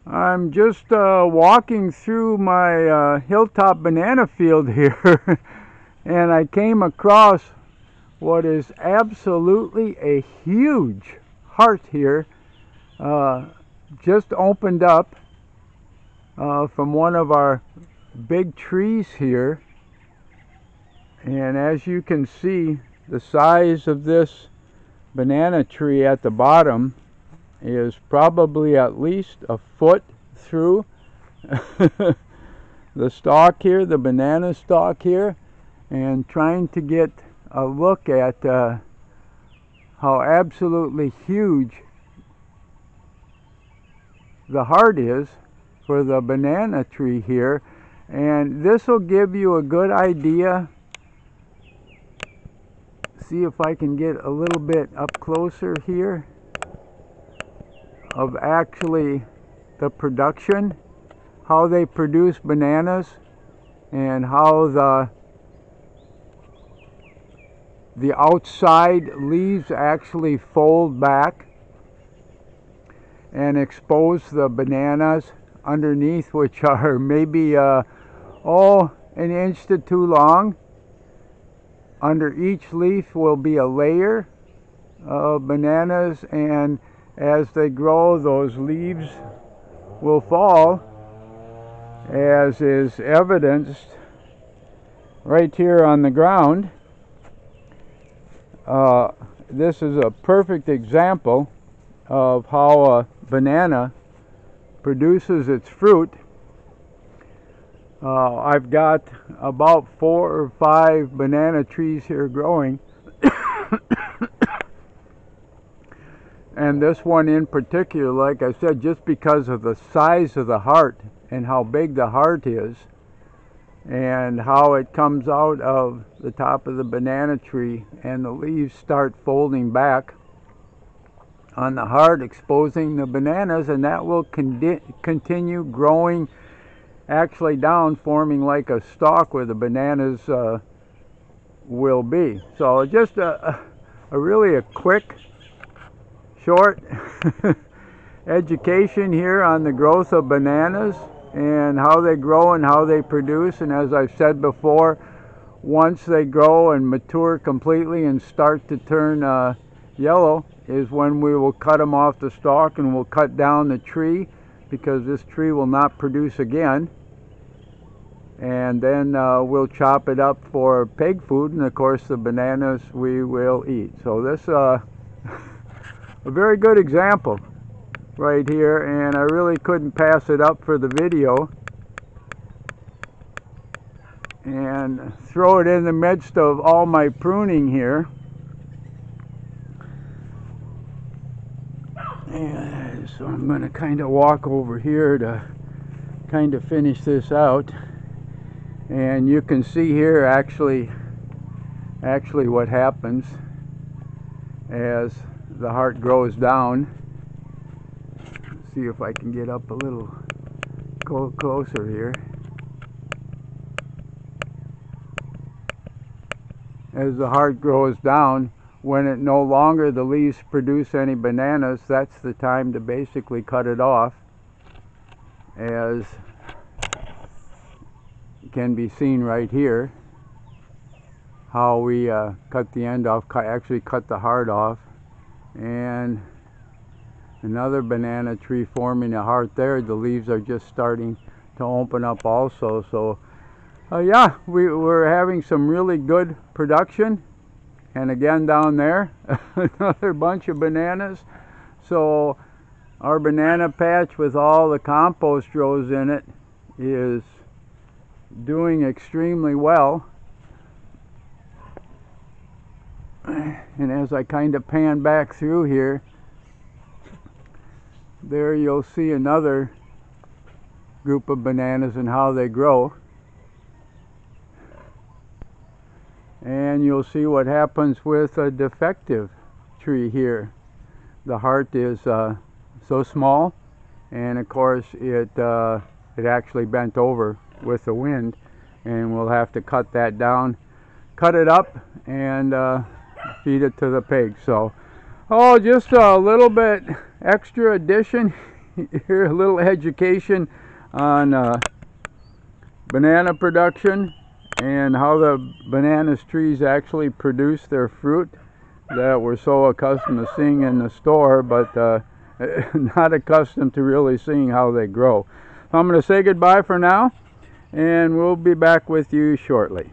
I'm just walking through my hilltop banana field here and I came across what is absolutely a huge heart here, just opened up from one of our big trees here. And as you can see, the size of this banana tree at the bottom is probably at least a foot through. The stalk here, the banana stalk here, and trying to get a look at how absolutely huge the heart is for the banana tree here. And this will give you a good idea. See if I can get a little bit up closer here of actually the production, how they produce bananas, and how the outside leaves actually fold back and expose the bananas underneath, which are maybe an inch to 2 long. Under each leaf will be a layer of bananas, and as they grow, those leaves will fall, as is evidenced right here on the ground. This is a perfect example of how a banana produces its fruit. I've got about 4 or 5 banana trees here growing. And this one in particular, like I said, just because of the size of the heart and how big the heart is and how it comes out of the top of the banana tree and the leaves start folding back on the heart, exposing the bananas, and that will continue growing actually down, forming like a stalk where the bananas will be. So just a really a quick, short education here on the growth of bananas and how they grow and how they produce. And as I've said before, once they grow and mature completely and start to turn yellow is when we will cut them off the stalk and we'll cut down the tree, because this tree will not produce again. And then we'll chop it up for pig food, and of course the bananas we will eat. So this a very good example right here, and I really couldn't pass it up for the video and throw it in the midst of all my pruning here. And so I'm going to kind of walk over here to kind of finish this out. And you can see here actually what happens as the heart grows down. Let's see if I can get up a little closer here. As the heart grows down, when it no longer the leaves produce any bananas, that's the time to basically cut it off, as can be seen right here how we cut the end off, actually cut the heart off, and another banana tree forming a heart there. The leaves are just starting to open up also. So yeah, we're having some really good production. And again down there, another bunch of bananas. So our banana patch with all the compost rows in it is doing extremely well. And as I kind of pan back through here, there you'll see another group of bananas and how they grow. And you'll see what happens with a defective tree here. The heart is so small, and of course it actually bent over with the wind, and we'll have to cut that down, cut it up, and feed it to the pigs. So just a little bit extra addition hear a little education on banana production and how the bananas trees actually produce their fruit that we're so accustomed to seeing in the store, but not accustomed to really seeing how they grow. So I'm going to say goodbye for now, and we'll be back with you shortly.